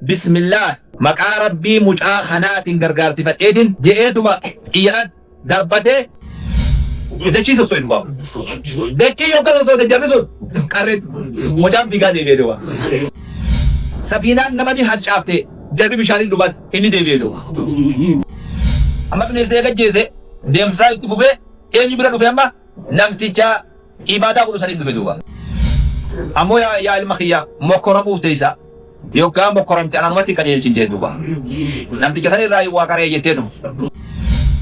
بسم الله مقا ربي مجا خنات غرغرتي فدين جئتما قيان دبته دچي تو سوين باب دچي يو كذا تو دجابو قرت مجام بيغا دي بيدوا سفينه نمدي حجافته جربي بشارين دوبات اني دي بيدوا اما بن ديغا جيده ديم ساي بوبه اني برا دوبما نمتيچا عباده ورو سري بيدوا امو يا المخيا مكرمو تيسا يوكا مكرمت انا متي كان يلچي دوبا نمتيچا سري راي واكاري يتيتو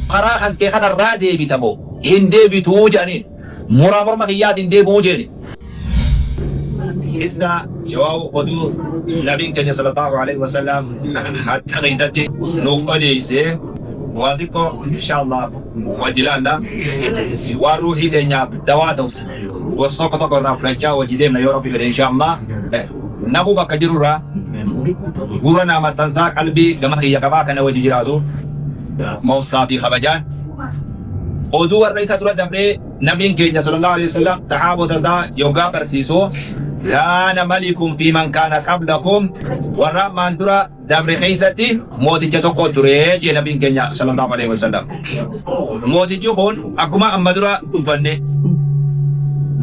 خرا خلتي خدر رادي بيتبو هندي بتوجاني مرامر مخيات هندي بوجاني إذا يواو قدوس نبي كان صلى الله عليه وسلم حتى غيدتي نوقدي سي واديكو إن شاء الله وجلانا وروحي دنيا دواتو وسوق تقرا فلانشا وجدنا يوروبي إن شاء الله نبو بكجرورا غورنا متنتا قلبي كما هي كبا كان وجيرادو موصاتي خبجان oduu warra isa dura dabree nabiin keenya sallallahu alaihi wasallam sahaabota yogaa barsiisoo kaana malikum fi man kaana qablakum warra maan dura dabre keessatti mooticha tokko ture jee nabiin keenya sallallahu alaihi wasallam mootichi kun akkuma amma dura dubbanne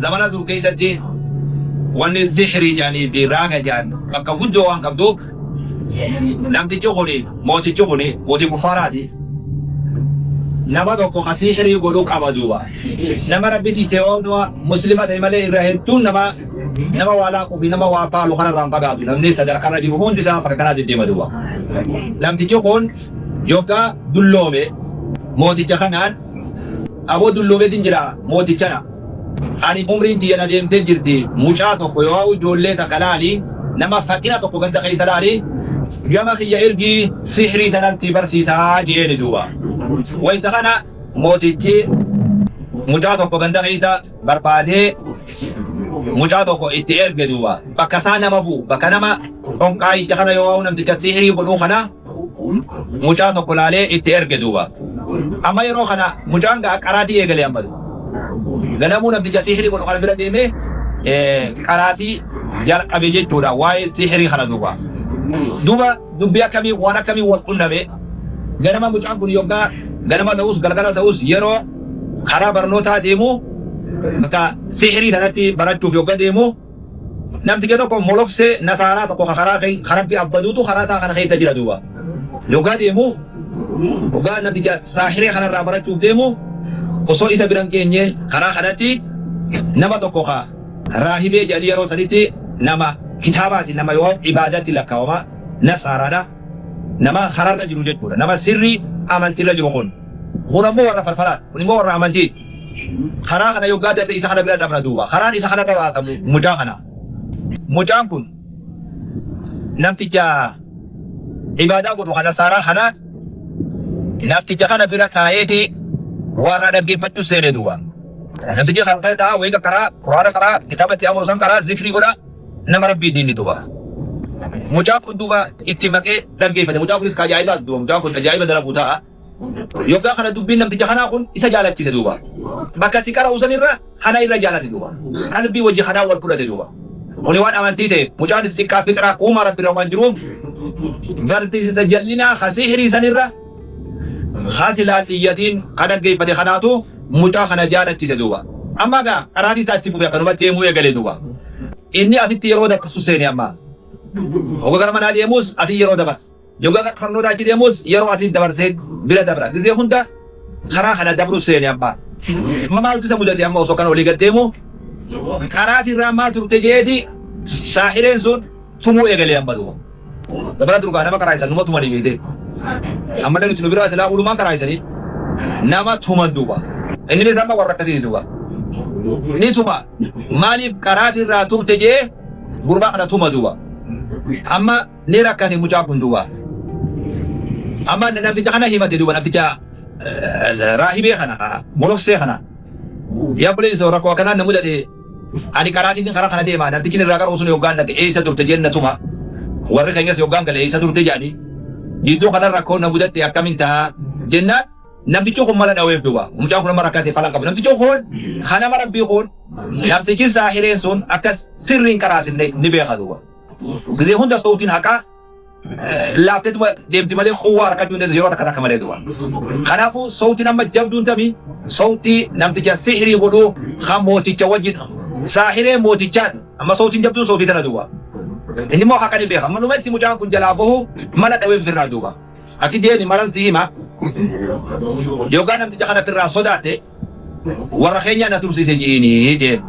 zamana sun keessatti wanni sihrii jaanii fi raaga jaan bakka guddoo waan qabdu namtichi kun mootichi kun mootii kufaaraati nama tokko asihrii godhuu qaba duuba nama rabbitti teewoo muslima ta'e malee irraa hedduun nama waa laaquu nama waa paalu kanarraan fagaatu namni sadarkaa jiru hundi isaa akka kanaa deddeema duuba namtichi kun yookaan dulloome mooticha kanaan aboo dulloomeetiin jira mootichana ani umriin tiyyan adeemtee jirti mucaa tokko yoo ijoollee takka laali nama fakkina tokko ganda keessa laali gama kiyya ergii sihrii tanatti barsiisaa jeeni duuba wayita kana mootichi mucaa tokko ganda keessa barbaadee mucaa tokko itti erge duuba bakka isaa nama bu'u bakka nama dhonqaa ija kana yoo namticha sihrii godhuu kana mucaa tokko laalee itti erge duuba amma yeroo kana mucaan qaraatii eegalee ammatu ganamuu namticha sihrii godhu kana bira deemee qaraatii jalqabe jechuudha waa'ee sihrii kana duuba dubbii akkamii waan akkamii wal qunname ganama mucaan kun yookaan ganama ta'us galgala ta'us yeroo karaa barnootaa deemu maka sihrii kanatti barachuuf yookaan deemu namticha tokko moloksee nasaaraa tokko karatti abbaduutu karaa kana keessa jira duuba yookaan deemu yookaan namticha sihrii kanarraa barachuuf deemu osoo isa biran geenye karaa kanatti nama tokko raahibee jedhanii yeroo sanitti nama kitaabaati nama yoo ibaadaatti lakkaawama nasaaraadha nama hararra jiru jechuudha nama sirrii amantiirra jiru kun ammoo warra falfalaa kun immoo warra amantii karaa kana yoggaa darbe isa kana bira dabra duuba karaan isa kana qabaatamu mucaan kun namticha ibaadaa godhu kana saaraa kana namticha kana bira taa'eeti warra dhaggeeffachuu seene duuba namticha kana ta'a wayika karaa quraana karaa kitaabatti amuru kan karaa zikrii godha nama rabbii diinni duuba mucaa kun duuba itti maqee dhaggeeffate mucaa kunis ajaa'iba duuba mucaa kun ajaa'iba dalaguu ta'a yookaan kana dubbiin namticha kanaa kun isa jaalachise duuba bakka si qara usan irra kana irra jaalate duuba kana dubbii wajji kanaa wal fudhate duuba kuni waan amantii ta'e mucaan xiqqaa fiqiraa kuuma rabbira waan jiruuf garti isa jallinaa kasihrii sanirra haati laasiyyatiin kan dhaggeeffate kanaatu mucaa kana jaalachise duuba amma gaa qaraatii isaa itti bu'e akkanumatti deemuu eegalee duuba inni asitti yeroo dakkasu seene amma oga gara manaa deemus ati yeroo dabas yoga karnoo daachi deemus yeroo ati dabarsee bira dabra gizee hunda karaa kana dabru seene amma maaltu ta mudate amma osoo kana olii gaddeemu karaa irraa maal turte jeeti shaahireen sun tumuu eegalee amma duuba dabara durgaa nama karaa isan numa tumanii beekte amma dani tunu biraa silaa ulumaan karaa isanii nama tuman duuba inni ni sama warra akkasii duuba ni tuma maaliif karaa irraa turte jee gurbaa kana tuma duuba amma ni rakkate mucaa kun duuba amma namticha kana himate duuba namticha raahibee kana moloksee kana yaa buleen isa rakkoo akkanaa na mudate ani karaatiin karaa kana deema namtichi irraa qaroo sun yookaan dhaqe eessa turte jenna tuma warri keenyas yookaan gale eessa turte jedhanii jidduu kana rakkoo na mudatte akkamiin ta'a jennaan namtichi kun mala dhaweef duuba mucaa kun nama rakkate falan qabu namtichi kun kana marabbii kun namtichi saahireen sun akkas sirriin karaatiin ni beeka duuba gizee hunda sautiin haqaa laaftee deemti malee quwwaa harkachuu hin yeroo takka takka malee du'a. Kanaafuu sautii nama jabduun tamii sautii namticha sihirii godhuu kan mooticha wajjin saahiree mootichaati amma sautiin jabduun sautii tana du'a. Inni immoo haqa ni beeka amma numa si mucaan kun jalaa bahu mana dhawee firraa du'a. Ati deemi malan si hima yookaan namticha kana firraa sodaate warra keenya na tursiise jiini jeen.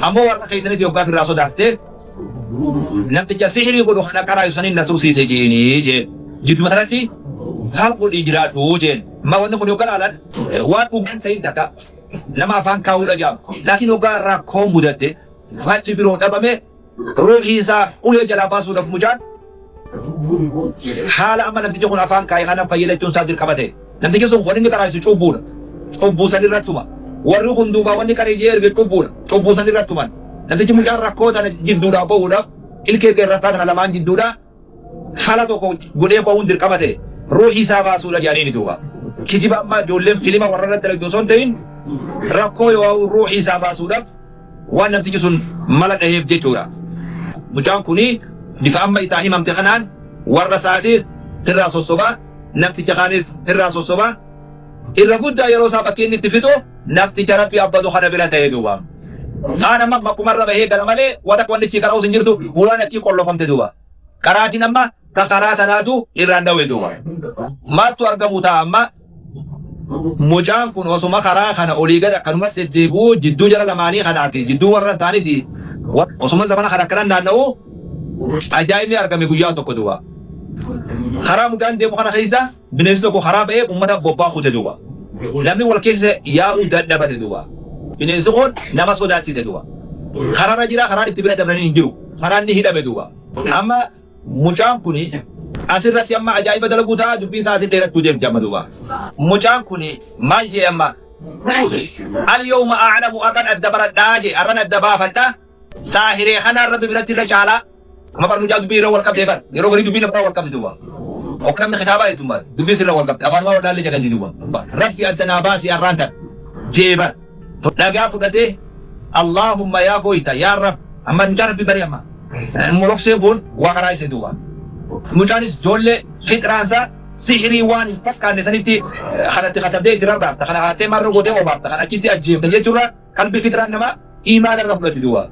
Ammoo warra keessanitti yookaan firraa sodaatte namticha sihirii godhu kana karaa isaanii na tursiise jiini jeen. Jidduma kanatti haal godhii jiraatu jeen. Ma wanni kun yookaan haalaan waan dhugaan sayin takka nama afaan kaa'uudha jedhama. Laakiin yookaan rakkoo mudatte waan biroo dhabame ruuxii isaa ulee jalaa baasuudhaaf mucaan haala amma namticha kun afaan kaa'ee kana fayyadachuun isaa dirqamate. Namtichi sun wanni karaa isu cubbuudha. Cubbuu san irrattuma. Warri kun duuba wanni karaa ijee erge cubbuudha. Cubbuu san irrattuman. Namtichi mucaan rakkoo tana jidduudhaa bahuudhaaf ilkee irrattaa kana lamaan jidduudhaa haala tokko godhee bahuun dirqamate. Ruuxii isaa baasuudha jedhanii duuba. Kijiba amma ijoolleen filima warra irratti dalagdu osoo hin ta'in rakkoo yoo ruuxii isaa baasuudhaaf waan namtichi sun mala dhaheef jechuudha. Mucaan kuni bifa amma itti himamte kanaan warra isaatiis irraa sossobaa nafticha kaanis irraa sossobaa irra guddaa yeroo isaa bakki inni itti fixu nafticha rabbi abbatu kana bira ta'ee duuba. Kaan amma bakkumarra bahee gala malee wata wannichi karaa hin jirtu bulaan achii qollofamte duuba. Karaatiin amma kan karaa sanaatu irraan dhawee duuba. Maaltu argamu ta'a amma mucaan kun osuma karaa kana olii gad akkanumas deddeebi'uu jidduu jala lamaanii kanaati jidduu warra ta'aniiti osuma zamana kana akkanan naanna'u ajaa'ibni argame guyyaa tokko duuba. Karaa mucaan deemu kana keessa bineensi tokko karaa ba'ee uummata bobbaa kute duuba. Namni wal keessa yaa'uu dadhabate duuba. Bineensi kun nama sodaachise duuba. Karaarra jira karaa itti bira dabranii hin jiru. Karaan ni hidhame duuba. Amma mucaan kuni asirratti amma ajaa'iba dalaguu ta'a dubbii taatee dheerattuu deemti amma duuba. Mucaan kuni maal jee amma اليوم أعلم أن الدبر الداجي أرن الدبا فتا ساهري خنا رب بلاد الرجالة ما بر مجاد بيرو والكب دبر يرو غريب بيرو والكب دوا وكم خطابة يتم دبي سلا والكب أبان ما ودال جكان دوا رفي السنابات يا رانتا جيبا لا بيأخذته اللهم يا كويتا يا رب أما نجار في بريما الملوك سيبون وقراي سدوا مجانس جولة خطرانسا sihiri waan paskaan netanitti kanatti katabdee jira baafta kana haatee marra gootee obaafta kana achitti ajjeefta jechuudha kan bifitiraan nama imaana irra fudhatu du'a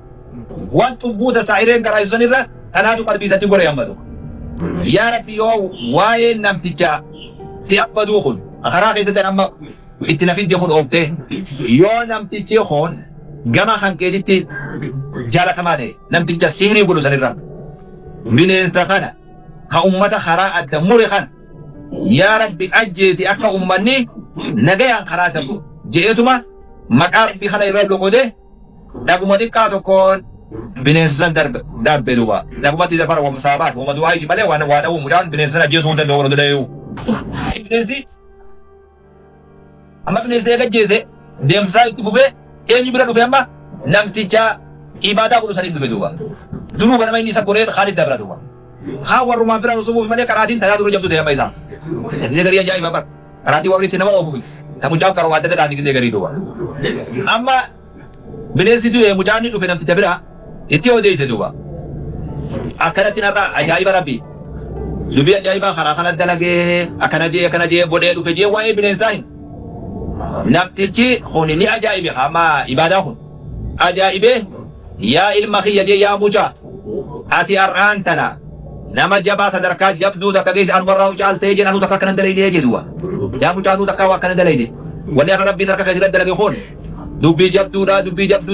waan xubbuuta saa'ireen garaa isan irra kanaatu qalbiisatti gore yammatu yaa rabbi yoo waa'ee namticha ti abbaduu kun karaa keessatti amma itti nafidde kun oobte yoo namtichi kun gama hanqeetitti jaalatamaa ta'e namticha sihirii godhu sanirra bineensa kana ka ummata karaa adda mure kana يا ربي أجيتي أكا أمني نجايا خراتم جئتما مكار في خلا يرد لقوده نقوم ديكاتو كون بنزل درب بدوا نقوم تدبر ومسابات ومدوا هاي جبلة وانا ومجان بنزل جيسون تدور دليو بنزل أما بنزل كجيزة ديم ساي تبوبه إيه نجبر لو بيما نمتيجا إبادة كلو سنيف بدوا دونو بنا ما إني سبورة خالد دبر دوا ها ورما فرا نصبو بمن كراتين تلا دور جبتو ده ما إذا negeri aja ibarat karati waktu itu nama obis kamu jawab kalau ada tadi di negeri itu amma binesi itu ya mujani itu penam tidak bera itu ode itu dua akhirat ini apa aja ibarat bi lebih aja ibarat karena akan aja bode itu kerja wahai binesain naftici khoni ini aja ibe ama ibadah khon aja ibe ya ilmu ya dia ya mujah asiar antana nama jabat darkat yabdu da kagis an warau jal stage anu takka kan dalai dia dua ya mujadu takka wa kan dalai dia wala ya rabbi takka kan dalai khon dubbi jabdu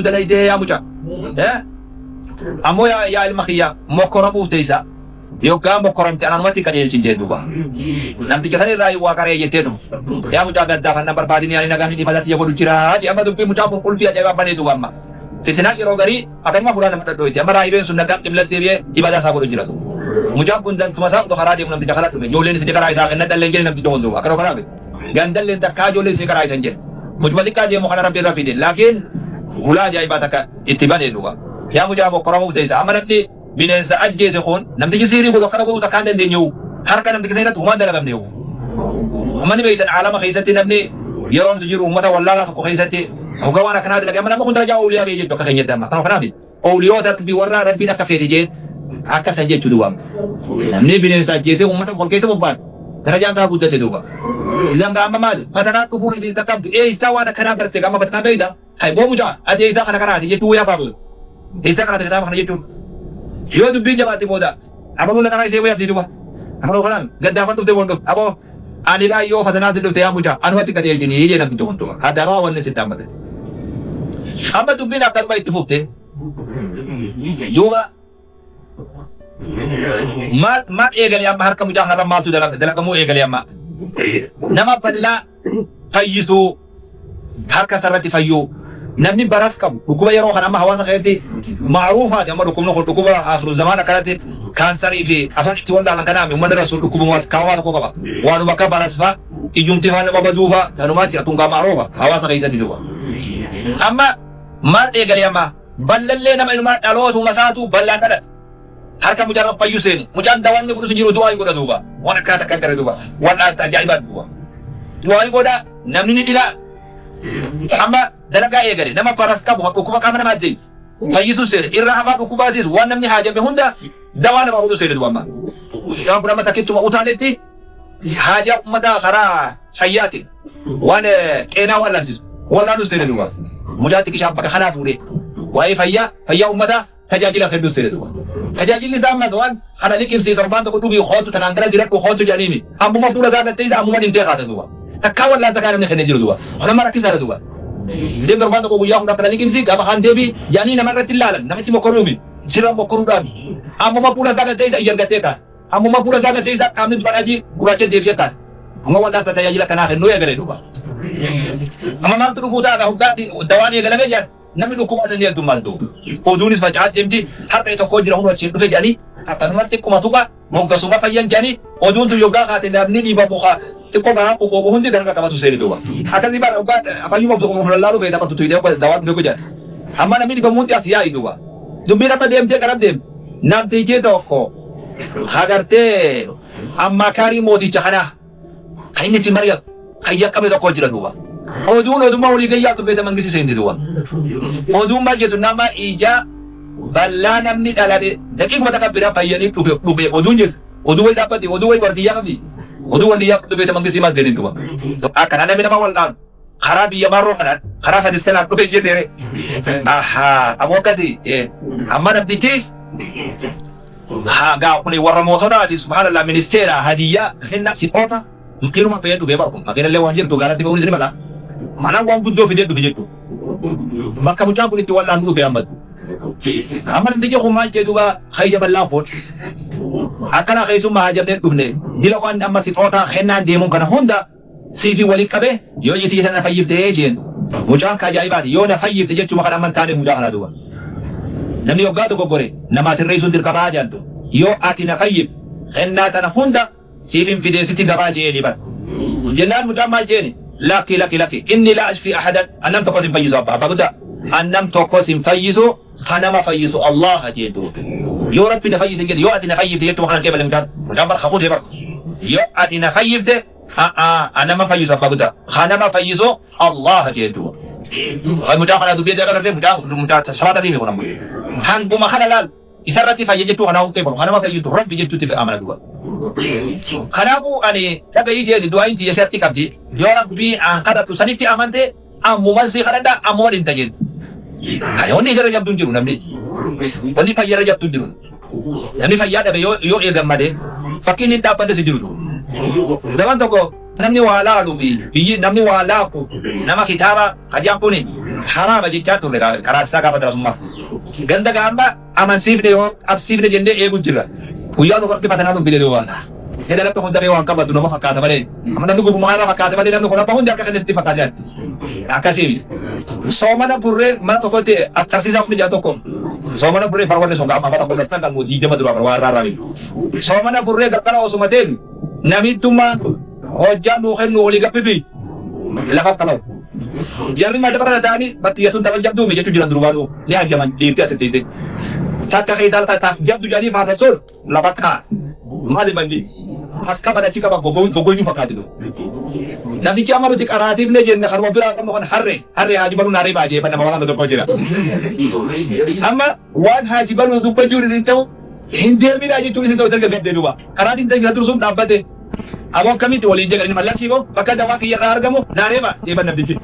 dalai dia ya mujah ya amo ya ilmahiya mokorabu teisa yo ka mokoram ta anwati kan yel cinje dua nanti kan rai wa kare yete tu ya mujah da kan number badi ni ani nagami di balati ya bodu cira ya ma dubbi mujah pul fi aja bani dua ma titina kiro gari akan ma bulan mata doiti amara iben sunna kam timlas dia ibadah sa bodu cira tu mujab pun dan cuma sama tu karadi menam tidak kalah tu, jolen sedikit karai tak, kena dalam jenis nam tidak tu, akar akar tu, gandal lentar kah jolen sedikit karai saja, mujab dikah dia makan rapi rapi dia, lakin ulah jaya ibadah kah itiban dia dua, ya mujab aku korang udah isa, amarat ni binasa aja tu kon, nam tidak sihir buat akar aku tak kandang dia nyu, harga nam tidak tu mana dalam dia, mana ni begitu alam kisah nam ni, ya orang tu juru umat wallah aku kisah ti, aku kawan akan ada lagi, mana aku tak jauh lihat dia tu kakaknya dah, tahu kenapa? Aulia tak diwarna rapi nak kafir dia. Akka san jechuu duwwaa. Namni bineensa ajjeesee uummata wal keessa bobbaatu. Darajaan isaa guddate duuba. Ilanga amma maali? Fatanaa dhufuu ni taqqabdu. Isaa waan akkanaa barsiise gama batanaa beeyda. Hay boomu jaa ati isaa kana kanaati jechuu yaa faatu. Isaa kana kanaaf kana jechuun. Yoo dubbiin jabaatti booda. Amaluu na kana isee wayyaafsi duuba. Amaluu kanaan gaddaafan dhuftee wal dhufu. Aboo ani laa yoo fatanaatti dhuftee yaa mucaa anumatti gadi eeganii jedhan bitu kun tuba. Hadaraa wanni sitti hammate. Amma dubbiin akkanuma itti fufte. Yuuba maal eegalee amma harka mucaa har'a maaltu dalagamuu eegalee amma nama bal'aa fayyisuu harka sarratti fayyuu namni baras qabu dhukkuba yeroo kana amma hawaasa keessatti maaruufaati amma dhukkubni kun dhukkuba asiru zamaana kanatti kaansarii fi afanitti wal daalan kanaami uummata rasul dhukkuba hawaasa koo qaba waanuma akka baras fa'a iyyumti fa'a nama baduu fa'a kanumaatti atungaa maaruufa hawaasa keessatti duuba amma maal eegalee amma ballallee nama ilmaa dhalootu masaatu ballaan dhala harka mucaan fayyuu seeni mucaan daawwanni godhutu jiru du'aa hin godha duuba waan akkaataa akka gara duuba waan ajaa'ibaa duuba du'aa hin godha namni ni dhila amma dalagaa eegale nama faras qabu dhukkuba qaama namaa jeeyi fayyitu seeni irra hamaa dhukkubaatis waan namni haajame hunda dawaa nama godhu seeni duuba amma waan kun amma takkichuma utaanetti haajaa ummataa karaa fayyaatiin waan qeenaa waan lamsisu walaanus seeni duuba mucaa xiqqishaa bakka kanaa fuudhee waa'ee fayyaa ummataa tajaajila hedduu seeni duuba. Tajaajilli daamna tuan ana liqimsi torban tokko dhubii hootu tanaan gara jireenya hootu jedhaniimi ammuma fuula gaafattee ammuma dhimtee kaasa duuba takkaa wallaan takaa namni kennee jiru duuba nama rakkisaadha duuba deem torban tokko guyyaa hundaa kana liqimsi gaafa haan deebii yaanii nama irratti ilaalan namichi mokkoruumi sirra mokkoruudhaan ammuma fuula gaafattee ijargattee taas ammuma fuula gaafattee qaamni badhaajii gurraacha deebisee taas amma wallaan tajaajila kanaa kennuu eegale duuba amma maaltu dhufuu ta'a hundaatti dawaan eegalamee jira namni dhukkubaatan ni addummaatu. Oduunis facaas deemti harka tokko jira hundi achiin dhufe jedhanii akkanumatti xiqquma tuqa moggasuma fayyan jedhanii oduun tu yoggaa kaate namni dhiiba buqa xiqqoo garaa qoqqoobu hundi darga qabatu seeni duuba. Akkasii bara dhugaat afayyuma tokko lallaaru beektaa qabatu tuyidee qoes dawaan dhufe jedha. Amma namni dhiiba hundi as yaa'i duuba. Dubbiin akka deemtee qaram deem. Namtichi tokko agartee ammaakaarii mooticha kanaa kan inni itti mari'atu ayyaa qabe tokko jira duuba. Oduun oduma walii gayyaa tuffee mangisi seenti duuba. Oduun maal jettu nama ija bal'aa namni dhalate daqiiquma takka biraa fayyanii dhufe oduun jechuudha. Oduu wayii dhaabbate oduu wayii wardiyyaa qabdi. Oduu wardiyyaa tuffee mangisi maal seeni duuba. Akkana namni nama wal dhaanu karaa biyya marroo kanaan karaa fadisanaan dhufe jetteere. Ammoo akkasii amma namtichis gaa kuni warra mootonaati subhaanallah ministeera hadiyyaa kenna si'oota mukiruma fayyadu beekaa kun makiinallee waan jirtu gaaratti ba'uun ni mala. Mana waan guddoo fidee dhufe jettu. Bakka mucaan kun itti wal'aan dhufe ammatu. Amma namtichi kun maal jedhuuba hayya bal'aan foon. Akkana keessummaa hajamnee dhufne dila waan amma si'oota kennaan deemuun kana hunda siifi waliin qabe yoo jitii sana fayyiftee jeen. Mucaan ka ajaa'ibaati yoo na fayyifte jechuma kan amman taane mucaa kana duuba. Namni yoggaa tokko gore namaa tirreessuun dirqamaa jaantu yoo ati na fayyif kennaa tana hunda siifin fideessitti gabaa jeeni bara. Jennaan mucaan maal jeeni lakki inni laa ashfi ahadan annam tokko sin fayyisu abbaa guddaa annam tokko sin fayyisu kanama fayyisu Allah jeetu. Yoo rabbi na fayyifte jedhe yoo ati na fayyifte jettuma kana keebale mucaan bara haquute bara. Yoo ati na fayyifte anama fayyisu abbaa guddaa kanama fayyisu Allah jeetu. Mucaa kana dubbii dagarate mucaa sabata dhimi kun ammoo. Hanguma kana laal isarratti fayya jettuu kana huqqee baru kanama fayyitu rabbi jechuutti amana duuba. Kanaafuu ani dhaga'ii jeeti du'aa inti yesatti qabdi yoo rabbii an kadhatu sanitti amante ammuman si kadhadha ammuman hin tajeen. Wanni isarra jabduun jiru namni. Wanni fayyarra jabduun jiru. Namni fayyaa dhabe yoo eegammadee fakkiin hin dhaabbate si jiru. Daban tokko namni waa laalu biyyi namni waa laaku nama kitaaba hajaan kuni haraama jechaa turre karaa isaa gaafa darasummaaf. Ganda gaamba amansiifne yoo absiifne jennee eegu jirra. Guyyaa tokko akka batanaa dhumbile waan. Heda lafa hunda bee waan qabatu nama fakkaata malee. Amma namni gufumaa nama fakkaata malee namni kun abba hundi akka kanatti fakkaata. Akkasii soomana burree mana tokkotti akkarsiisaa kun ijaa tokko. Soomana burree farwanne songa amma bata kun kan mootii jama dura waan raaraa. Soomana burree gakkara osuma deemi namittummaa hojjaa nuu kennu walii gappibi lafa qabu. Jarri madda bara ta'anii battiyatuun tapha jabduu mijetu jiran durubaadhu ni hajaman dhiirti asitti. Takka keetal taataaf jabdu jedhanii faata sol lafa kaa maali bandi aska pada cika bak gogoy ni fakkaatu. Namichi amma nuti qaraatiif ne jenna kanuma biraa qabnu kan harre haaji baluu naaree baajee banama waan tokko jira. Amma waan haaji baluu dubba jiru ni ta'u Hindi mina jechuun isin ta'uu dargaggeessee duuba. Karaa dinta gadi sun dhaabbate. Aboo akkamitti waliin jedhanii mallattoo hoo bakka dawaa kiyya irraa argamu naareema deeban nabdichi.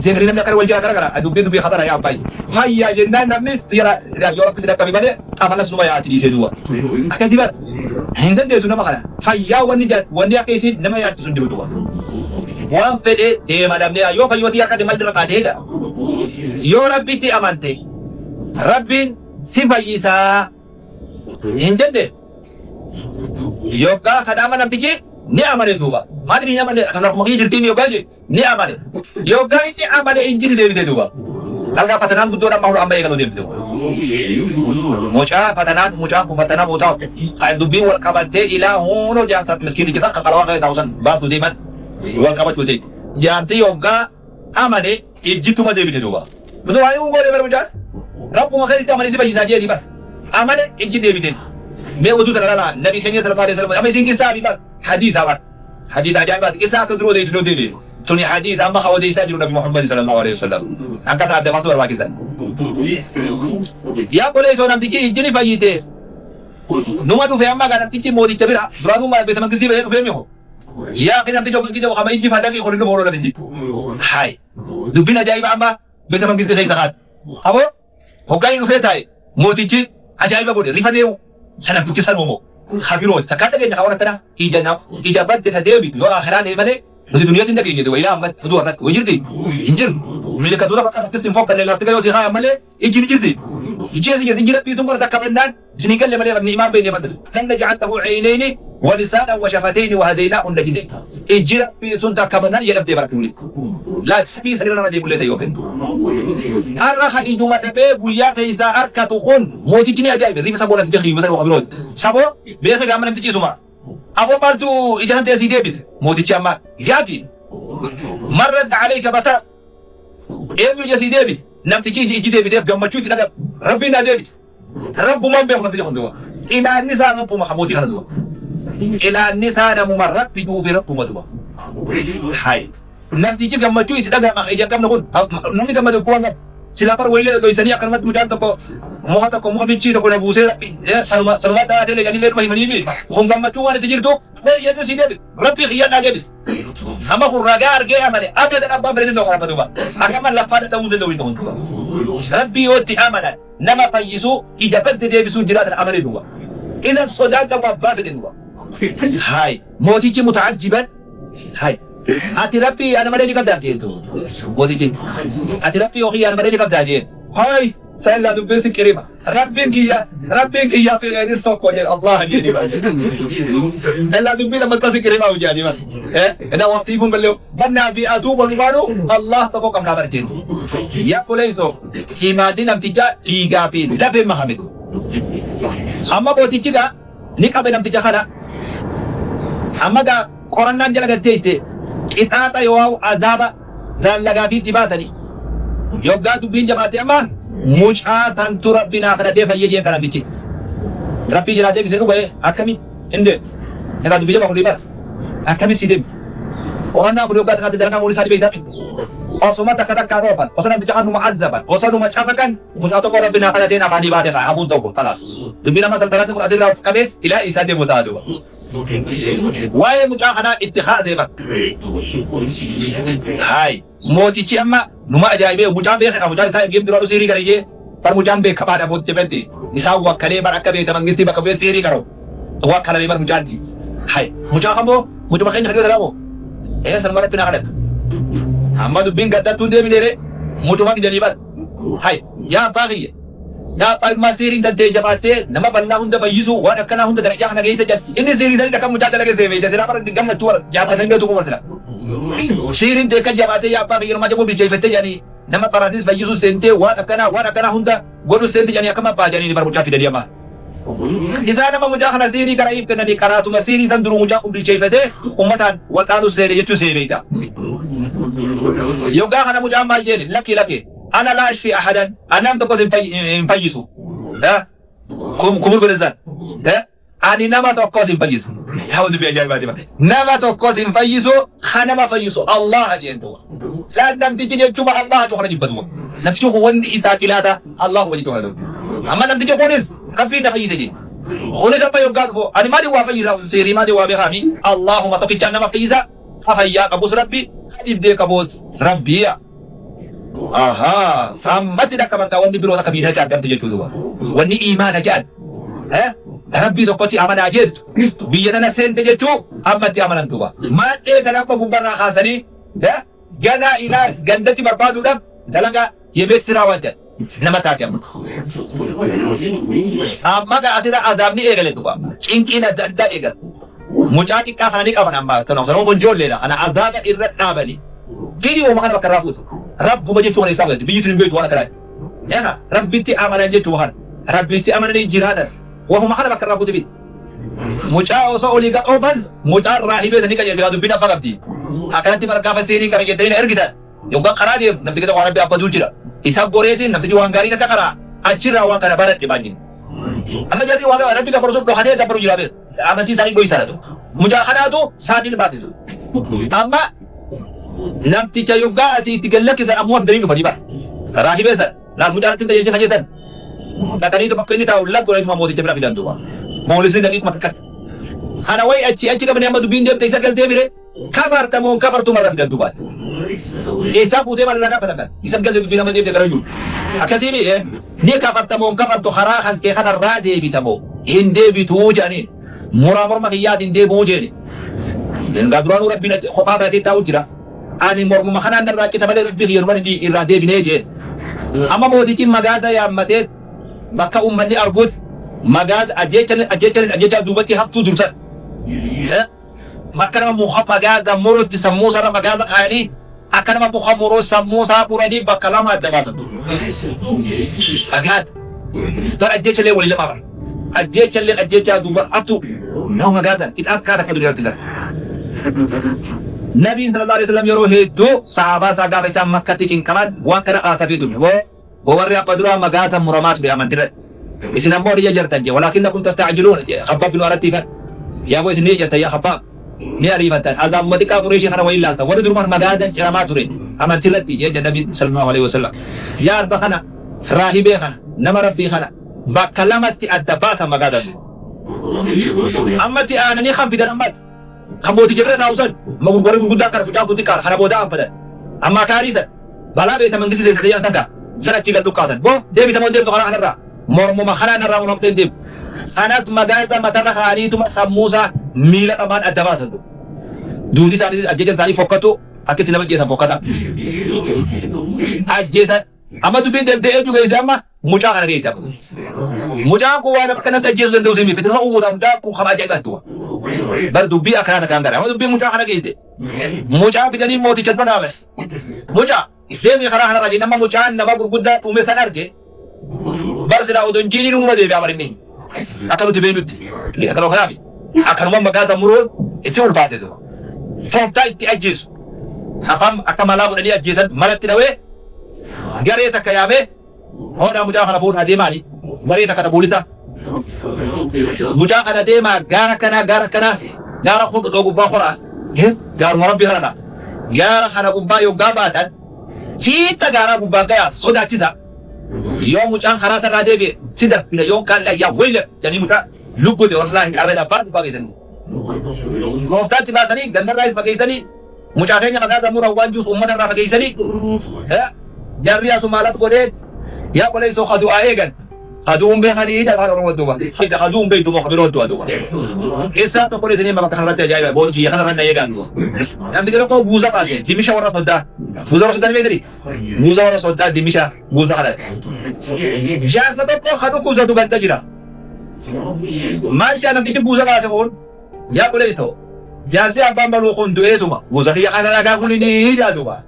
Seenri namni akka wal jira gara dubbiin dubbii khatara yaa baay'ee. Hayyaa jennaan namni sira yoo rakkoo sida qabi malee qaamana suma yaa'ati dhiisee duuba. Akka dibat hin dandeessu nama kana. Hayyaa wanni akka isin nama yaa'atu sun duuba. Waan fedhee deema dhabnee yoo fayyootii akka deemaa jira kaateedha. Yoo rabbitti amante rabbiin si fayyisaa hin jenne yookaan kadhaama namtichi ni amane duuba. Maadri ni amane kan akkuma jirtiin yookaan ni amane. Yookaan inni amane injili deebite duuba. Laga patanaan guddoon amma hora amma eegalu deebite. Mucaan kun fatanaa mootaa dubbiin wal qabattee ilaa hundoo jaarsaaf miskiini jisa kan qarawaa ta'uu san baatu deeman wal qabachuu ta'e. Jaartii yookaan amane ijjituma deebite duuba. Mucaa waa'ee ungoolee bara mucaan rakkuma keessatti amane si fayyisaa jedhanii bas. Amane ijji deebite. Mee oduu kana lala nabi keenya sallallahu alaihi wasallam amee dinki isaa bitaa hadith abar hadith ajaa'ibaat isaa kan duroo deebitu deebi tuni hadith amma hawade isaa jiru nabi Muhammad sallallahu alaihi wasallam akka taadamatu barbaachisan yaa bolee soo namtichi ijjini fayyite numa tufe amma kan namtichi mooticha bira duraanuu maal beekama kirsi bira dhufee miho yaa kan namtichi ofitti jabu kama ijji fadaki kolinu booroo kan inji hai dubbin ajaa'iba amma beekama kirsi ta'e kanaat abo hoggaan dhufee taa'e mootichi ajaa'iba godhe rifa deemu sana bukkisan uumoo habirooti takkaata keenya kaawwan akkana ija badde ta deebitu yoo akhiraa deemane nuti duniyaatiin dhageenya deewa ilaa amma oduu akkatti way jirti hin jiru milika duudha bakka akkatti hin fokkanne laatti gayoo si haa malee ijji ni jirti ijji rabbiitu mura takka bennaan isinii galle malee rabni imaan beekne badal kanna ja'altahu ciinayni ولسانا وشفتين وهديناه النجدين اجرا بيسون تكبنان يلف دي بركولي لا سبي سريرنا دي بولي تيوبن ارا خديجو ما تبي بويا كيسا اركاتو كون موتي جني اجايب ريم سابولا تجري بدل وخبرود سابو بيخ غامن تجي دوما ابو بارتو اجان تي ديبس موتي چاما ياجي مرت عليك بتا ايزو جي ديبي نفسي جي ديبي ديب جمچو تي ربنا ديبي رب ما بيخ نتي خندوا ان النساء مو محمودي خندوا إلى النساء ممرق بدو برب مدوا هاي نفسي جي gammachu itu daga mak ejak kam nakun nanti kam ada puang sila par wile do isani akan mat mudan to mo hata ko mo bici to ko na buse ya salma ta tele yani mer mahimani bi ko gammachu wala tijir to be yesu sini rafi khiya na gebis hama ko ragar ge amale ate da abba bere do kana duba akama la fada ta mudan do windo rabbi yoti amana nama fayisu ida bas de bisu jira da amale duba إذا الصداقة وباب الإنواء هاي موتيجي متعجبا هاي أتربي أنا مريني قد دارتين موتيجي أتربي أخي أنا مريني قد دارتين هاي فإلا دبس كريمة ربك يا في غير السوق وجه الله يدي بس إلا دبي لما تبي كريمة وجاني بس أنا وقتيهم بلو بنا في أتوب الغارو الله تبوك أم خبرتين يا بوليسو كيما دينام تجا إيجابين لا بمحمد amma bootichi ni qabe namticha kana amma qorannaan jala gaddeeyte qixaaxa yoo adaaba dallagaa fi dibaatani yoggaa dubbiin jabaate ammaan mucaa tantu rabbinaa kadhatee fayyadee kana bichi rabbii jiraatee bisee dhugae akkami inde irraa dubbii jaba hundee baas akkami si deemi qorannaa kun yoggaa takkaatti dalagaa muurii isaa dhibee hidhaatti osuma takka takka roofan osoo namticha kanu mu'azzaban osoo numa cafakan mucaa tokko rabbinaa kadhatee namaa dhibaate kaa abuun tokko talaaf dubbii nama taltalatti kun asirraa qabees ilaa isaa deemu ta'a duuba waa'ee mucaa kanaa itti haatee qaba haay mootichi amma numa ajaa'ibee mucaan beekadha mucaan isaa eegee dura siirii gariyyee bar mucaan beekamaadha booddee bette isaa wakkalee bar akka beekta mangitti bakka bu'ee siirii garo wakkalee bar mucaanti haay mucaa kamoo mucuma keenya kadhee dalamoo san maratti na kadhata amma dubbiin gaddattuu deebineere mucuma kijanii bas haay yaa baaqiyye yaa qalmaa seeriin dantee jabaastee nama bal'aa hunda fayyisu waan akkanaa hunda darajaa kana keessa jarsi inni seerii daldala kan mucaa dalaga seefee jasiraa bara gammachuu wara jaatatan beetu kuma sila seeriin deekka jabaatee yaa baaqiyye nama jabu bilcheeffate jedhanii nama baraatis fayyisu seentee waan akkanaa hunda godhu seenti jedhanii akkama abbaa jedhanii bara mucaa fidanii amma isaa nama mucaa kana seerii karaa ibtannanii karaatuma seerii tan duruu mucaa bilcheeffate ummataan waqaanu seene jechuu seebeeta yoggaa kana mucaan maal jedhe lakki أنا لا أشفي أحدا أنا أنت قد مفيسو ها كمل بالإنسان ها أنا نما توقعت مفيسو حاول تبي أجاي بعد ما نما توقعت مفيسو خنا ما فيسو الله هدي أنت لا نم تيجي تشوف الله تقول جبتهم نفسه هو إنسان ثلاثة الله هو اللي تقول أما نم تيجي كونس كفي تفيس جي Uni ka pa yung gago. Ani madi wa fayyisa siri madi wa bihammi. Allahumma taqicha nama fayyisa. Hayya kabus Rabbi. Ibde kabus Rabbi. Aha, sama tidak kawan-kawan di biro kabina jagan tu dua. Wani iman aja. Rabbi tokkotti amanaa jirtu biyya tana seente jechuun ammatti amanan duuba maadhee kanaaf gubbarraa kaasanii ganaa ilaas gandatti barbaaduudhaaf dalagaa yebeeksi raawwatan nama taate amma ga'atira azaabni eegale duuba cinqiin adda addaa eegale mucaa xiqqaa kananii qaban amma sanoon kun ijoolleedha ana azaaba irra dhaabanii gidi uuma kana bakka irraa fuutu rabbuma jechuun isaa galti biyyi tun beektu waan akkanaa rabbitti amanan jechuun waan rabbitti amananii jiraatan وهم خلنا بكرة أبو دبي مجا وصولي كأوبن مجا راهي بيت نيكا يبغى دبينا بقى أكلتي مركب فسيري كم يجتهين إرجدا يوم قرادي نبتدي كده وانا بيأبى دوجرا إسحاق بوريتي نبتدي وانغاري نتكرا أشيرا وان كنا بارد تبانين أنا جالي وانا أنا بيجا برضو بحدي جابرو جرابي أنا تي تاني كويس هذا مجا خنا تو سادي الباسيزو أما نبتدي جايوكا أسي تقلك إذا أموات درينو بديبا راهي بيسا لا مجا تنتهي يجي خجيتن Katanya itu pakai ini tahu lagu orang mau ditembak bilang tu, mau lihat dari makas. Karena wai aci kan menyambat tu bindir tak sekali dia bire, kabar tu marah bilang tu buat. Esa putih mana nak apa nak? Isa sekali dia bilang dia keraju. Akhirnya ini dia kabar tu harahan ke kadar raja bitamu. Inde bitu jani, murah makiyat inde boje ni. Dan gaduran orang bina khopa berarti tahu tidak. Ani mau makanan dan rakyat pada video mana di irade binaje. Ama mau dicim magada ya matet. Maka umatnya arbus magaz ajecan dubati hak tu jurusan. Maka nama muha magaz dan murus di semua sana magaz kali akan nama muha murus semua tak pura di bakalam ada macam tu. Magaz tak ajecan le wali lemah. Ajecan dubat atu. Nah magazan itu akar dunia tidak. Nabi sallallahu alaihi wasallam yoro itu sahabat bisa makatikin kamat buat kera asal itu. Bawarri apa dulu magata muramat bi amantira. Isinam mau dia jartan je, walakin nakum tasta'jilun. Habab bin aratikan. Ya boy sini jartan ya habab. Ni arifatan. Azam madika Quraisy kana wa illa sa. Wadu rumah magata siramat surin. Amantirat bi ya Nabi sallallahu alaihi wasallam. Ya arba kana rahibe kana nama rabbi kana. Bakalamat ti adabata magata. Amma ti anani kham bidan ammat. Kamu ti jabra nausan. Magugwari gudakar sudah putikar kana boda ampada. Amma karita. Bala be tamang disi de yang tangga. Sana cigat tukatan. Bo, dia bisa mondem tukang anak. Mau makanan anak orang tentip. Anak magaza mata hari itu mas samusa mila taman ada masa tu. Dulu saat itu aja tadi fokus tu, akhir tidak begitu fokus tak. Aja ama tu pintar dia juga itu ama mudah kan dia. Mudah aku ada kena terjadi tu demi betul orang dah aku khabar jaga tu. Baru dubi akan ada kamera. Ama dubi mudah kan gitu. Mudah kita ni mau dicat mana bes. Mudah. Dia ni kerana anak nama mucahan nama gurguda umesan arke. Baru sudah udon jini rumah dia biar ini. Akan tu bendut. Lihat kalau kami akan rumah magata murul itu urbat itu. Contoh itu ajis. Akan malam dia ajisan malam tidak we. Gari tak kaya we. Orang muda kana pun hadi mali. Mari tak kata bolita. Muda kana dema gara kana. Gara khud gubba khora. Gar maram biharana. Gara kana gubba yo gabatan. Kita gara gubba kaya sudah cisa. Yo muda kana tak ada be. Sudah bila yo kan ya wele. Jadi muda lugu de orang gara dapat bagi dan. Gofta tiba tadi gandar rais bagi tadi. Muda kaya kana murah wanju umat nak bagi tadi. Jari asumalat kode. Ya boleh so khadu aegan. Khadu umbe khali ida khadu orang tua. Ida khadu umbe itu mau khadu tua. Esa to boleh ini maka khalaat jaya boleh dia kan randa aegan. Nanti kalau kau buza kali, dimisha orang tua. Buza orang tua ni. Buza orang tua dimisha buza kali. Jasa to kau khadu buza tu banta jira. Masya nanti itu buza kali tu. Ya boleh itu. Jasa apa malu kundu itu mah. Buza dia kan ada kau ini ida tu mah.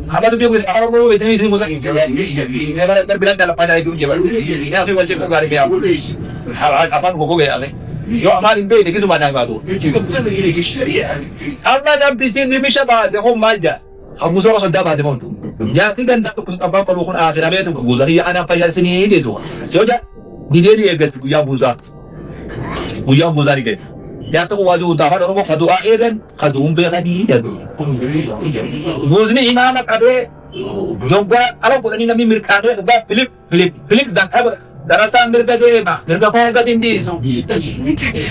Apa tu biar aku mau itu muzik. Saya terbilang dalam pada itu je. Ya tu macam kau gari biar. Apa aku kau gaya ni? Yo amal ini begitu mana tu. Apa dah bikin ni bisa baca hom maja. Kamu suruh sudah baca hom tu. Ya tidak nak pun apa perlu pun akhir apa tu. Guzari anak payah sini ini tu. Joja. Ni dia guys buya buza. Buya buza ni guys. Ya tu wajib utara orang kadu aeran kadu umbe lagi dia tu. Buzni ina nak kadu. Jomba alam pun ni nami mirkadu. Jomba Philip dan apa? darasaan mirga kaya katindi.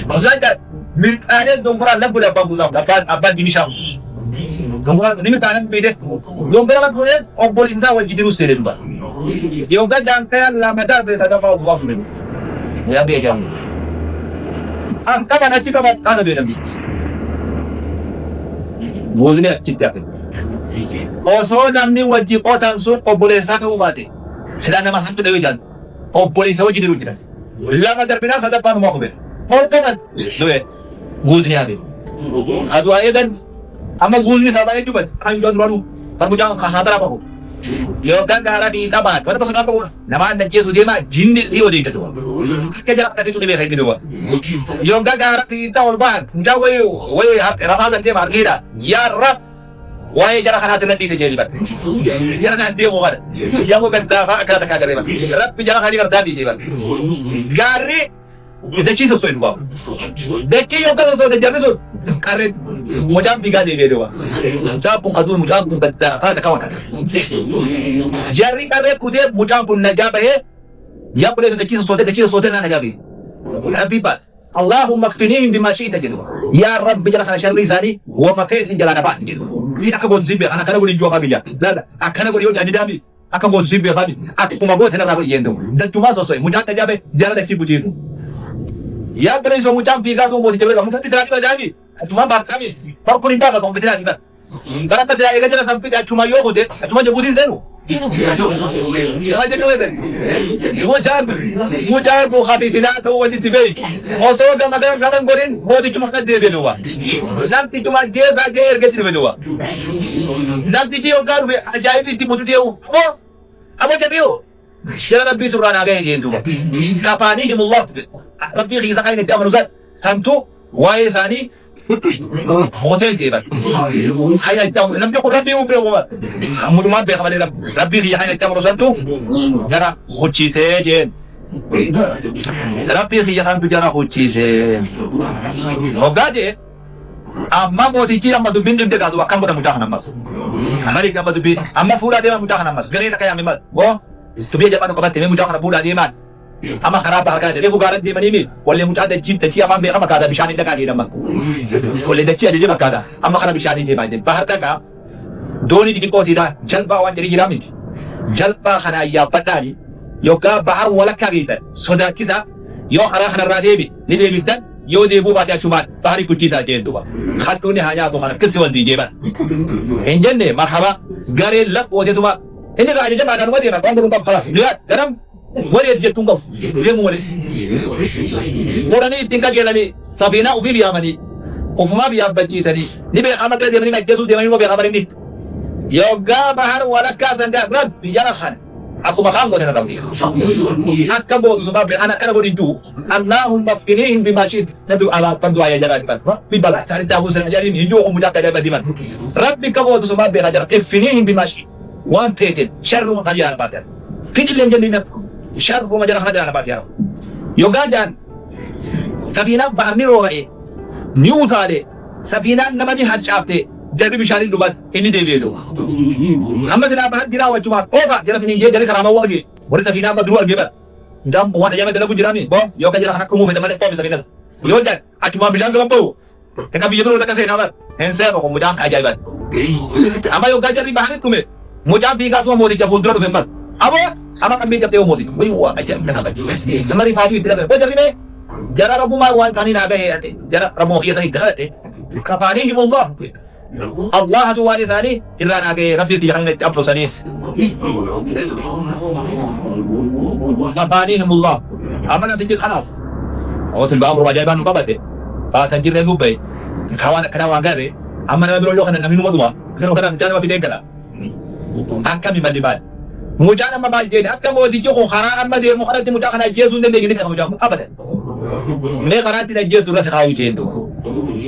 Maksudnya, mirkanya dongkra lang pula bagulang, dapat apa dinisang. Dongkra, ini tanan bide. Dongkra lang kuya, opolin tahu jadi rusilin ba. Yung kadang kaya lamada beda dapat buat film. Ya biasa. Angka nasi kamat kana beda bis. Boleh kita. Also namni wajib otan sun boleh satu mati. Sudah nama satu dewi jan. Boleh sawo jadi rujukan. Lama terpindah kata pan mau kebe. Kan? Dua. Gulnya ada. Adu aja dan ama gulnya sama itu buat. Anjuran baru. Perbujangan kahadar apa? Yo kan gara di tabat. Pada pengen apa? Nama anda Yesus dia mah jindil iyo di itu. Kerja tadi tu lebih itu dua. Yo kan gara di tahun ban. Jauh wae Ramadan dia margira. Ya Rab. Wae jarak hati nanti terjadi bat. Ya nanti dia mau ada. Yang mau kata kata kata bat. Rab jarak hati tadi dia bat. Gari Deci tu soal buat. Deci yang kalau tu deci tu karet mujam tiga dia dua. Capung adun mujam pun kata kawan. Jari karet kuda mujam pun najab eh. Ya boleh deci soal nak najabi. Nabi bat. Allahumma qtinihim bima syi'ta gitu. Ya Rabb jalla sana syarri zani wa faqih jalla dapat gitu. Ini akan bonzibe anak kana boleh jual kabija. Lada akan boleh jadi dabi. Akan bonzibe kami. Aku kumago tena dapat yendo. Dan cuma sosoi mujam tajabe jalla dah fibutin. Ya terus semua campi kamu mau dicoba kamu tidak ada lagi. Cuma kami perkulitan kalau kompeten kita. Karena tidak ada jalan sampai cuma yo kode, cuma jebudi zero. Aja tu itu. Mujar hati tidak tahu wajib tiba. Also kalau ada kadang gorin, mau cuma kan dia benua. Nanti cuma dia saja ergesi benua. Nanti dia orang ajaib itu mutu dia. Oh, apa jadi yo? Siapa nabi tu orang agak yang itu. Apa ni yang Allah Rabbi kita kaya ni amal ugat. Tentu wae tadi hotel siapa? Saya tahu nampak Rabbi ubat. Amun mat be khabar Rabbi dia kaya amal ugat tu. Jara hoci saja. Rabbi dia kan bicara hoci saja. Ugat je. Amma mau dicira madu bindum dia kadu akan mudah nama. Amerika madu bin. Amma pula dia mudah nama. Gerina kaya memang. Wah. Sebenarnya jangan kau bertemu mudah nak pula dia man. Ama kerapa kerja dia bukan dia mana ini. Boleh mudah ada cinta cia ama mereka makada bisa ni dekat dia nama. Boleh dah cia dia makada. Ama kerana bisa ni dia mana. Bahar tak Doni di kau sida. Jalba wan jadi giramik. Jalba kerana ia patani. Yoga bahar wala kita. Sudah kita. Yo kerana rajebi. Ni dia minta. Yo dia buat dia cuma bahari kita dia tu. Khas tu ni hanya tu mana kesuan dia man. Enjen ni marhaba. Gare laf wajah tu mak. Ini dah ada jemaah dan wajib nak bantu untuk kalah. Lihat dalam wajib dia tunggal. Dia murid. Orang ni tinggal jalan ni. Sabina ubi biar mani. Umma biar baci tadi. Ni biar amat dia mani nak jatuh dia mani biar kabar ini. Yoga bahar walakah dan jarak biar kan. Aku makan kau jangan tahu dia. Askam bawa sebab anak anak boleh itu. Allahumma qtinihim bima syi'ta. Tentu alat pandu ayat jalan pas. Bibalah cari tahu saja ini. Hidup mudah kada badiman. Rabbi kau tu sebab belajar qtinihim bima syi'ta. One plated, syarru majalah batal. Kecil yang jadi nak syarru majalah batal. Yoga dan tapi nak bahani rogai, new tadi. Tapi nak nama ni hajat jadi bisarin dubat ini dia dulu. Amma tidak bahas dia awak cuma oga jadi ini dia jadi kerana awak lagi. Boleh tapi nama dua lagi ber. Jam buat aja macam tu jerami. Boh, yoga jadi aku mau macam mana stop tapi nak. Yoga, cuma bilang tu apa? Tengah biar tu tak kena nama. Hensa aku mudah aja ber. Amma yoga jadi bahas tu me. Mujab tiga semua mau dijabul dua tu memang. Apa? Apa kami jatuh mau di? Wah, aja kenapa? Kemarin pagi tidak ada. Jadi ni, jarak rabu mawan kami nak ada. Jarak rabu kita ni dah ada. Kapa ni Allah. Allah tu waris ni. Illa nak ada. Rafi dia kan nak upload ni. Kapa ni Allah. Apa nak tinggal anas? Oh, tu bawa wajiban apa bade? Bahasa Inggris aku baik. Kawan kawan gare. Aman ada dulu kan kami nomor dua. Kerana jangan apa tidak angka mimalibat. Mujana mabal jadi askam mau dijoko kharaan ma dia mukharat mujaka na Yesus dan begini kan mujaka apa dah? Ne kharati na Yesus rasa kau itu.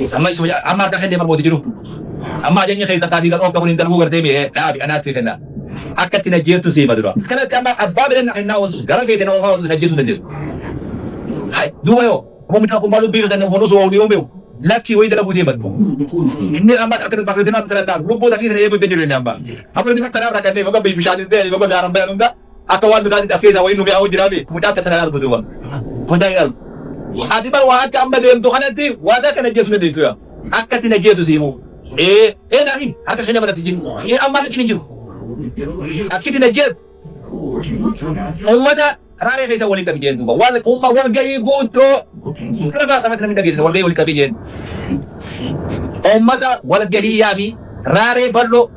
Sama semuanya amar dah dia mau dijuruh. Amma janya kita tadi kan orang pun interview kerja ni. Tapi anak sih kena. Akak tina Yesus sih madura. Karena cuma abab dan nak naul. Gara kita nak orang na Yesus dan dia. Hai dua yo. Mau minta aku malu bil dan hono so audio meu. Laki woi dalam budi mat. Ini amat akan pakai dengan terata. Grupo lagi saya pun penjual nambah. Apa ni kata orang kata bapak bisa jadi bapak dalam dalam tak. Akawan dengan dafida wa innu bi awjirabi mutata tanal budwa mudayal adi bar wa aka amma dem to kanati wa da kana jesu ne to ya akati na jesu simu nami haka hina mana tijin amma na tijin akidi na jet ummata rale ne ta wali tabijen ba wala kuma wa gai goto kaga ta mata min dagil wala wali tabijen ummata wala gai yabi rare ballo